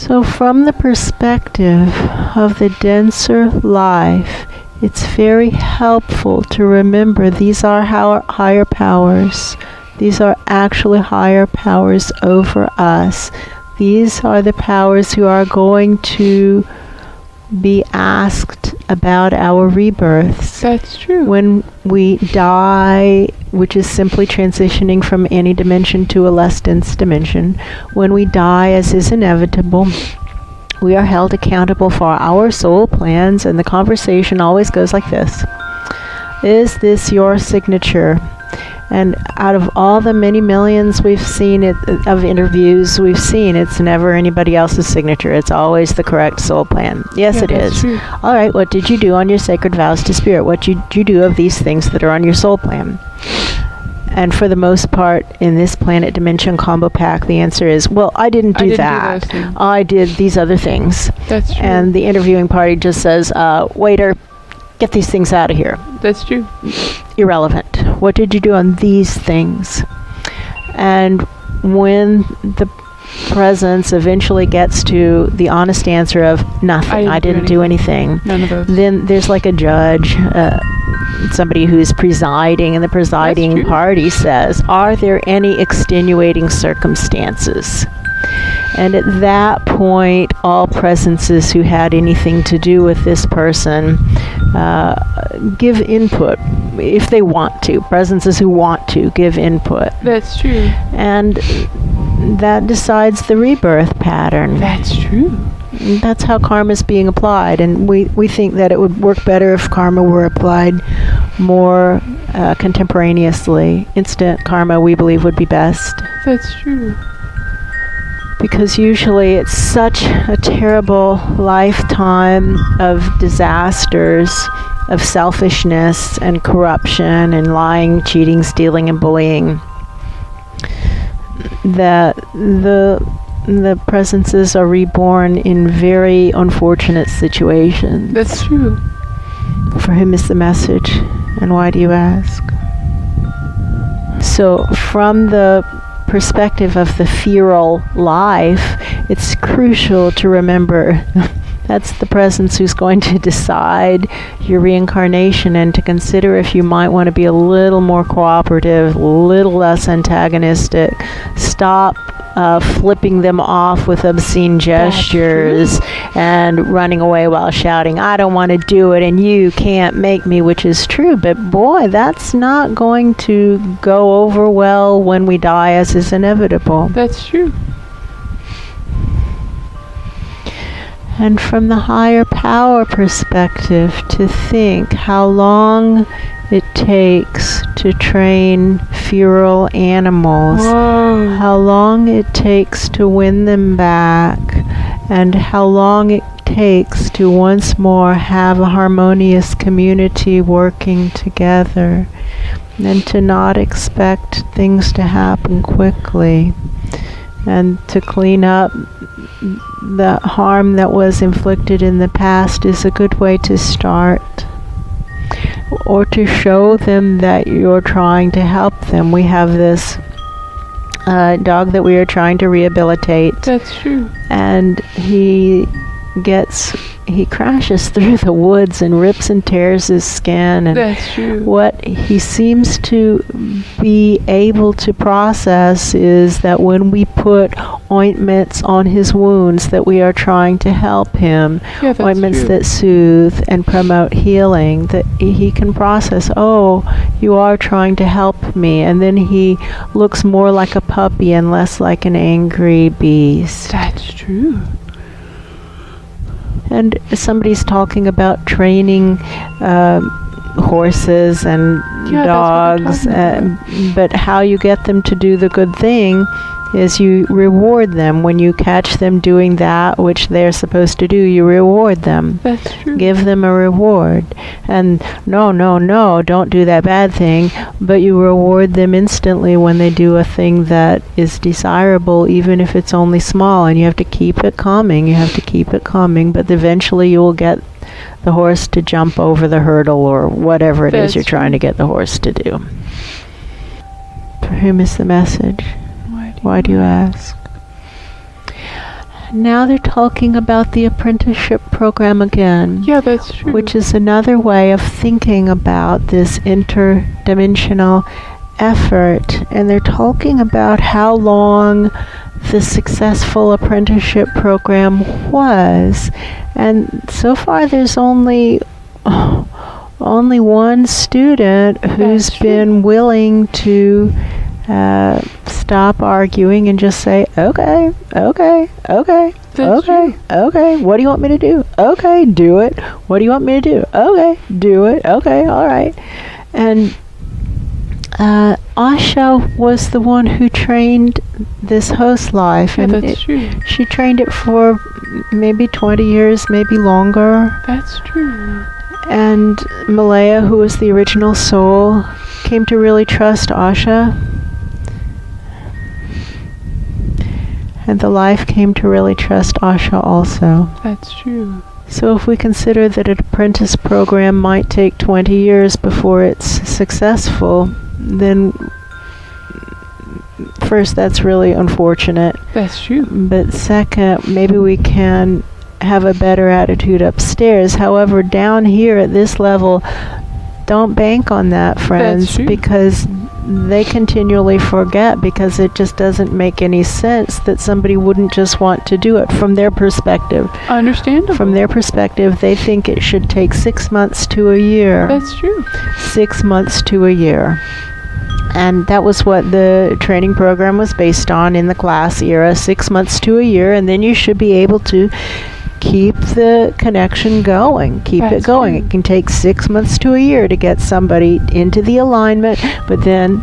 So from the perspective of the denser life, it's very helpful to remember these are higher powers. These are actually higher powers over us. These are the powers who are going to be asked about our rebirths. That's true. When we die, which is simply transitioning from any dimension to a less dense dimension, when we die, as is inevitable, we are held accountable for our soul plans, and the conversation always goes like this. Is this your signature? And out of all the many millions we've seen of interviews we've seen, it's never anybody else's signature. It's always the correct soul plan. Yes, it is. True. All right, what did you do on your sacred vows to Spirit? What did you do of these things that are on your soul plan? And for the most part, in this planet dimension combo pack, the answer is, well, I didn't do that. I did these other things. That's true. And the interviewing party just says, waiter, get these things out of here. That's true. Irrelevant. What did you do on these things? And when the presence eventually gets to the honest answer of nothing, I didn't do anything. None of those. Then there's like a judge, somebody who's presiding, and the presiding party says, are there any extenuating circumstances? And at that point, all presences who had anything to do with this person give input if they want to. Presences who want to give input. That's true. And that decides the rebirth pattern. That's true. That's how karma is being applied. And we think that it would work better if karma were applied more contemporaneously. Instant karma, we believe, would be best. That's true. Because usually it's such a terrible lifetime of disasters, of selfishness and corruption and lying, cheating, stealing, and bullying, that the presences are reborn in very unfortunate situations. That's true. For whom is the message, and why do you ask? So from the perspective of the feral life, it's crucial to remember that's the presence who's going to decide your reincarnation, and to consider if you might want to be a little more cooperative, a little less antagonistic. Stop flipping them off with obscene gestures and running away while shouting, I don't want to do it and you can't make me, which is true, but boy, that's not going to go over well when we die, as is inevitable. That's true. And from the higher power perspective, to think how long it takes to train feral animals, how long it takes to win them back, and how long it takes to once more have a harmonious community working together, and to not expect things to happen quickly, and to clean up the harm that was inflicted in the past is a good way to start. Or to show them that you're trying to help them. We have this dog that we are trying to rehabilitate. That's true. And he crashes through the woods and rips and tears his skin. And that's true. What he seems to be able to process is that when we put ointments on his wounds, that we are trying to help him. Yeah, that's ointments true. that soothe and promote healing, that he can process, oh, you are trying to help me. And then he looks more like a puppy and less like an angry beast. That's true. And somebody's talking about training horses and dogs, but how you get them to do the good thing is you reward them. When you catch them doing that which they're supposed to do, you reward them. That's true. Give them a reward. And no, don't do that bad thing, but you reward them instantly when they do a thing that is desirable, even if it's only small, and you have to keep it coming. But eventually you will get the horse to jump over the hurdle or whatever it is you're trying to get the horse to do. For whom is the message? Why do you ask? Now they're talking about the apprenticeship program again. Yeah, that's true. Which is another way of thinking about this interdimensional effort. And they're talking about how long the successful apprenticeship program was. And so far there's only one student who's been willing to stop arguing and just say, okay, what do you want me to do? Okay, do it. What do you want me to do? Okay, do it. Okay, all right. And Asha was the one who trained this host life. Yeah, and that's true. She trained it for maybe 20 years, maybe longer. That's true. And Malaya, who was the original soul, came to really trust Asha. And the life came to really trust Asha also. That's true. So if we consider that an apprentice program might take 20 years before it's successful, then first, that's really unfortunate. That's true. But second, maybe we can have a better attitude upstairs. However, down here at this level, don't bank on that, friends, because they continually forget, because it just doesn't make any sense that somebody wouldn't just want to do it from their perspective. Understandable. From their perspective, they think it should take 6 months to a year. That's true. 6 months to a year. And that was what the training program was based on in the class era, 6 months to a year, and then you should be able to keep the connection going. Keep it going. It can take 6 months to a year to get somebody into the alignment, but then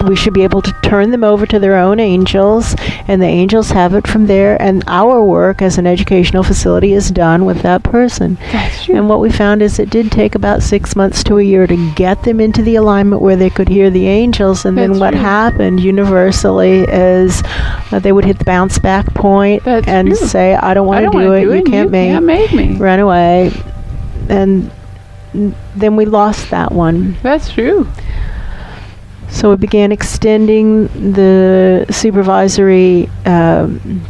we should be able to turn them over to their own angels, and the angels have it from there, and our work as an educational facility is done with that person. That's true. And what we found is it did take about 6 months to a year to get them into the alignment where they could hear the angels, and then what happened universally is they would hit the bounce back point and say, I don't want to do it, you can't make me, run away. And then we lost that one. That's true. So we began extending the supervisory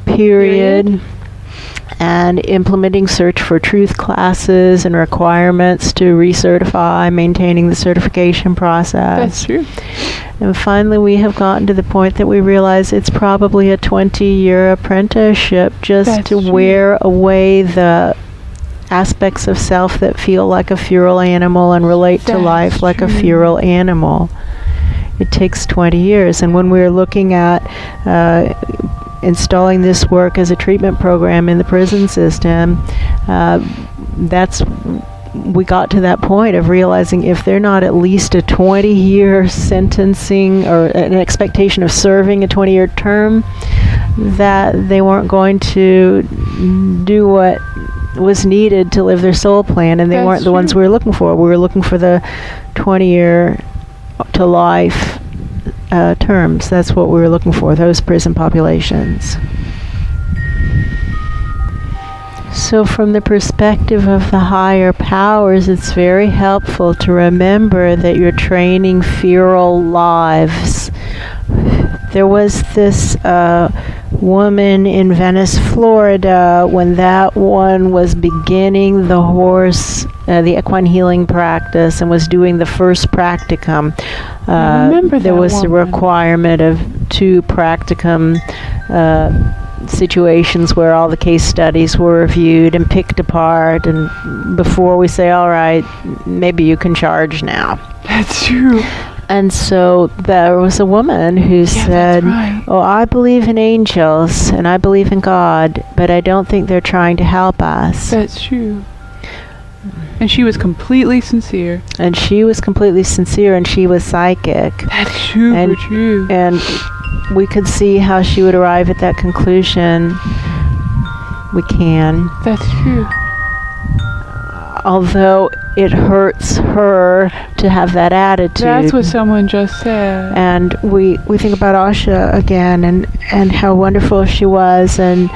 period and implementing search for truth classes and requirements to recertify, maintaining the certification process. That's true. And finally, we have gotten to the point that we realize it's probably a 20-year apprenticeship just to wear away the aspects of self that feel like a feral animal and relate to life like a feral animal. It takes 20 years. And when we were looking at installing this work as a treatment program in the prison system, we got to that point of realizing if they're not at least a 20-year sentencing or an expectation of serving a 20-year term, that they weren't going to do what was needed to live their soul plan, and they weren't the ones we were looking for. We were looking for the 20-year to life terms. That's what we were looking for, those prison populations. So from the perspective of the higher powers, it's very helpful to remember that you're training feral lives. There was this woman in Venice, Florida, when that one was beginning the horse, the equine healing practice, and was doing the first practicum. There was a requirement of 2 practicum situations where all the case studies were reviewed and picked apart, and before we say, all right, maybe you can charge now. That's true. And so there was a woman who said, oh, I believe in angels and I believe in God, but I don't think they're trying to help us. That's true. And she was completely sincere. And she was completely sincere, and she was psychic. That's super true. And we could see how she would arrive at that conclusion. We can. That's true. Although it hurts her to have that attitude. That's what someone just said. And we think about Asha again, and how wonderful she was, and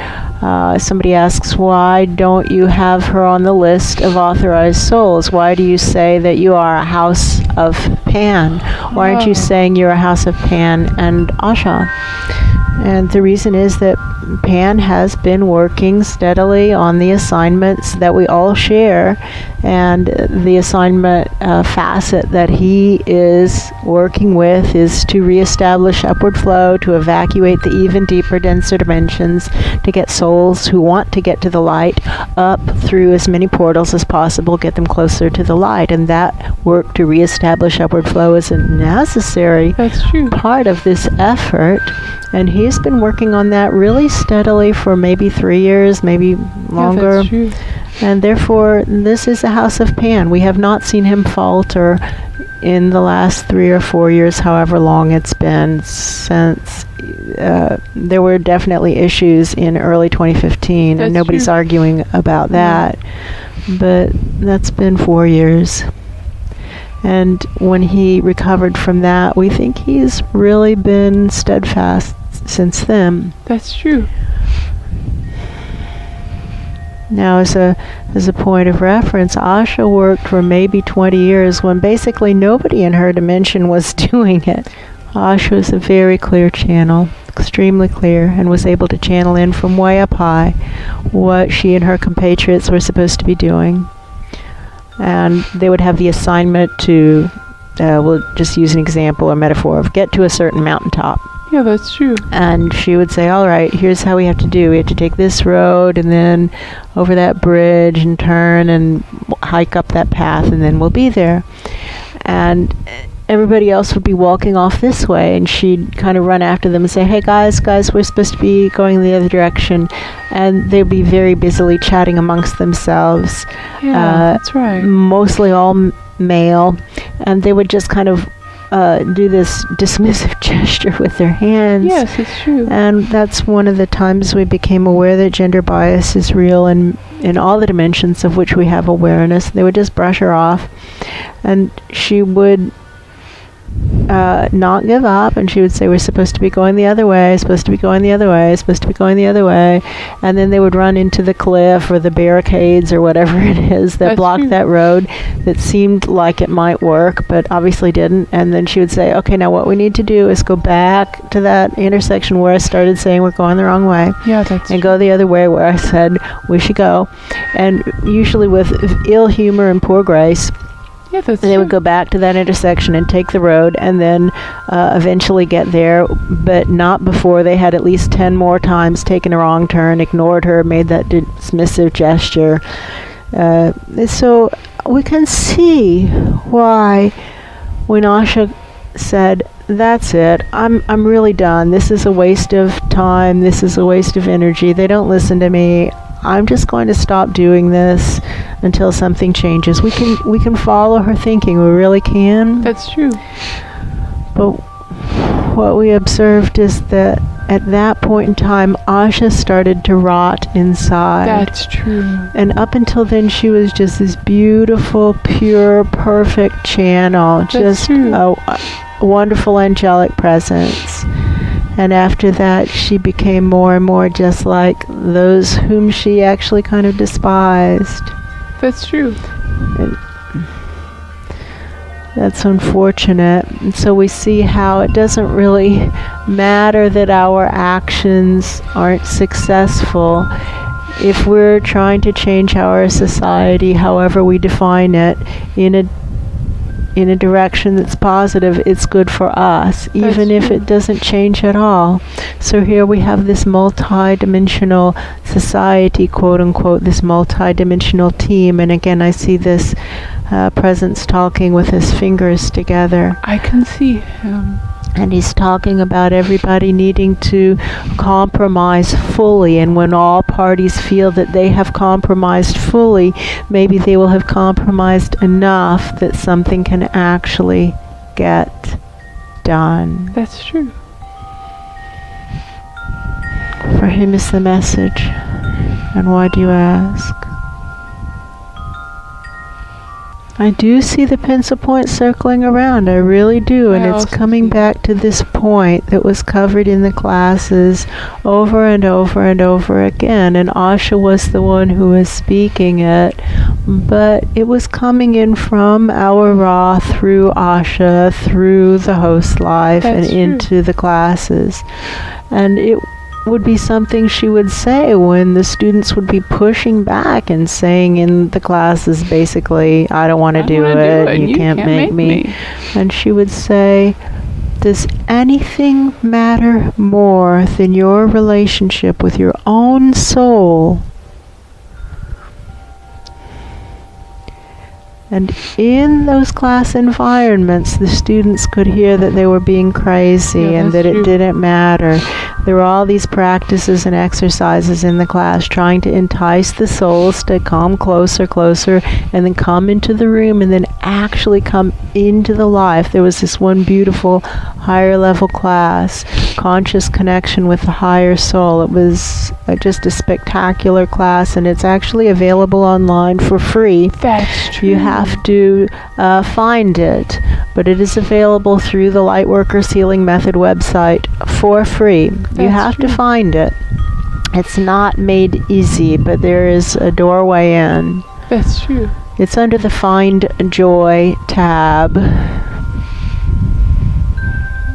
somebody asks, why don't you have her on the list of authorized souls? Why do you say that you are a house of Pan? Why aren't you saying you're a house of Pan and Asha? And the reason is that Pan has been working steadily on the assignments that we all share, and the assignment facet that he is working with is to reestablish upward flow, to evacuate the even deeper, denser dimensions, to get souls who want to get to the light up through as many portals as possible, get them closer to the light. And that work to reestablish upward flow is a necessary part of this effort. And he's been working on that really steadily for maybe 3 years, maybe longer. Yeah, that's true. And therefore, this is a house of Pan. We have not seen him falter in the last 3 or 4 years, however long it's been since. There were definitely issues in early 2015, that's and nobody's true. arguing about that. But that's been 4 years. And when he recovered from that, we think he's really been steadfast since then. That's true. Now, as a point of reference, Asha worked for maybe 20 years when basically nobody in her dimension was doing it. Asha was a very clear channel, extremely clear, and was able to channel in from way up high what she and her compatriots were supposed to be doing. And they would have the assignment to, we'll just use an example or metaphor of get to a certain mountaintop. Yeah, that's true. And she would say, all right, here's how we have to do. We have to take this road and then over that bridge and turn and hike up that path, and then we'll be there. And everybody else would be walking off this way, and she'd kind of run after them and say, hey, guys, we're supposed to be going the other direction. And they'd be very busily chatting amongst themselves. Yeah, that's right. Mostly all male. And they would just kind of do this dismissive gesture with their hands. Yes, it's true. And that's one of the times we became aware that gender bias is real in all the dimensions of which we have awareness. They would just brush her off. And she would not give up, and she would say, we're supposed to be going the other way, supposed to be going the other way, supposed to be going the other way. And then they would run into the cliff or the barricades or whatever it is that blocked that road that seemed like it might work, but obviously didn't. And then she would say, okay, now what we need to do is go back to that intersection where I started saying we're going the wrong way. Yeah, that's and go the other way where I said we should go. And usually with ill humor and poor grace, yeah, that's they would go back to that intersection and take the road, and then eventually get there, but not before they had at least 10 more times taken a wrong turn, ignored her, made that dismissive gesture. So we can see why when Asha said, that's it, I'm really done. This is a waste of time. This is a waste of energy. They don't listen to me. I'm just going to stop doing this until something changes. We can follow her thinking. We really can. That's true. But what we observed is that at that point in time, Asha started to rot inside. That's true. And up until then, she was just this beautiful, pure, perfect channel. That's just true. a wonderful angelic presence. And after that, she became more and more just like those whom she actually kind of despised. That's true. And that's unfortunate. And so we see how it doesn't really matter that our actions aren't successful. If we're trying to change our society, however we define it, in a direction that's positive, it's good for us, even if it doesn't change at all. So here we have this multi-dimensional society, quote unquote, this multi-dimensional team. And again, I see this presence talking with his fingers together. I can see him. And he's talking about everybody needing to compromise fully. And when all parties feel that they have compromised fully, maybe they will have compromised enough that something can actually get done. That's true. For him is the message. And why do you ask? I do see the pencil point circling around. I really do. And it's coming back to this point that was covered in the classes over and over and over again. And Asha was the one who was speaking it but it was coming in from our Ra through Asha, through the host life, and into the classes. And it would be something she would say when the students would be pushing back and saying in the classes, basically, I don't want to do it, you can't make me. And she would say, does anything matter more than your relationship with your own soul? And in those class environments, the students could hear that they were being crazy and that it didn't matter. There were all these practices and exercises in the class trying to entice the souls to come closer, and then come into the room and then actually come into the life. There was this one beautiful higher level class, Conscious Connection with the Higher Soul. It was just a spectacular class, and it's actually available online for free. That's true. You have to find it, but it is available through the Lightworkers Healing Method website for free. You have to find it. It's not made easy, but there is a doorway in. That's true. It's under the Find Joy tab.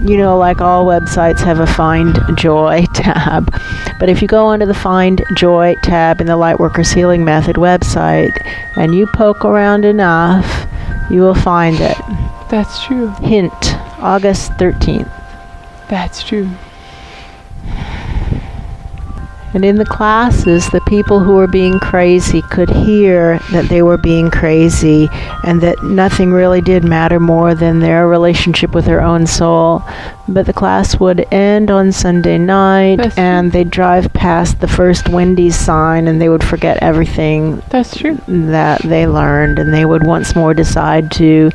You know, like all websites have a Find Joy tab. But if you go under the Find Joy tab in the Lightworkers Healing Method website, and you poke around enough, you will find it. That's true. Hint, August 13th. That's true. And in the classes, the people who were being crazy could hear that they were being crazy and that nothing really did matter more than their relationship with their own soul. But the class would end on Sunday night, and they'd drive past the first Wendy's sign, and they would forget everything that they learned, and they would once more decide to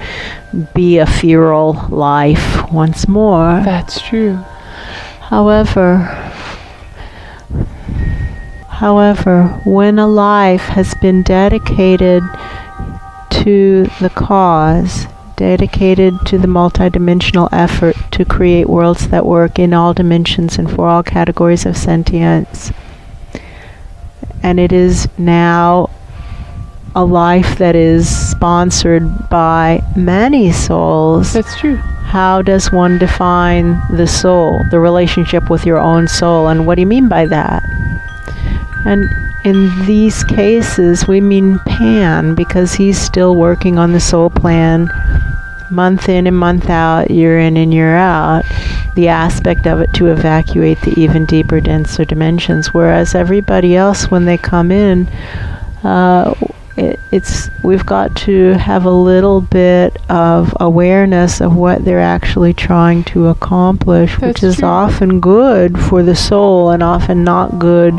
be a feral life once more. That's true. However, when a life has been dedicated to the cause, dedicated to the multidimensional effort to create worlds that work in all dimensions and for all categories of sentience, and it is now a life that is sponsored by many souls. That's true. How does one define the soul, the relationship with your own soul, and what do you mean by that? And in these cases, we mean Pan, because he's still working on the soul plan, month in and month out, year in and year out, the aspect of it to evacuate the even deeper, denser dimensions. Whereas everybody else, when they come in, we've got to have a little bit of awareness of what they're actually trying to accomplish, which is often good for the soul and often not good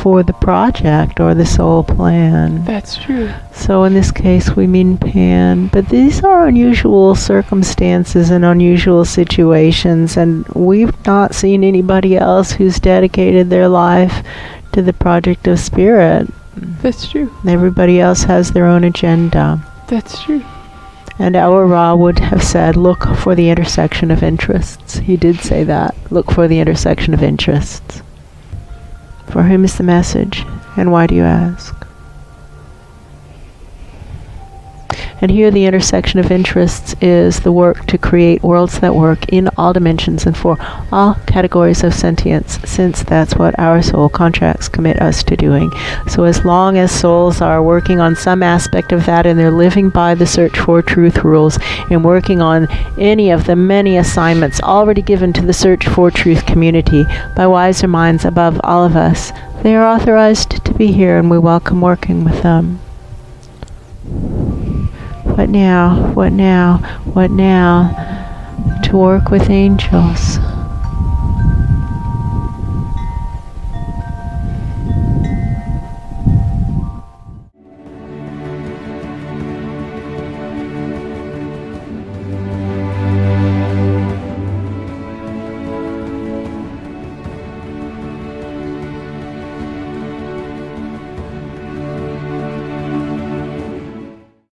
for the project or the soul plan. That's true. So in this case we mean Pan, but these are unusual circumstances and unusual situations, and we've not seen anybody else who's dedicated their life to the project of spirit. That's true. Everybody else has their own agenda. That's true. And our Ra would have said, look for the intersection of interests. He did say that. Look for the intersection of interests. For whom is the message, and why do you ask? And here the intersection of interests is the work to create worlds that work in all dimensions and for all categories of sentience, since that's what our soul contracts commit us to doing. So as long as souls are working on some aspect of that, and they're living by the search for truth rules and working on any of the many assignments already given to the search for truth community by wiser minds above all of us, they are authorized to be here, and we welcome working with them. What now? What now? What now? To work with angels.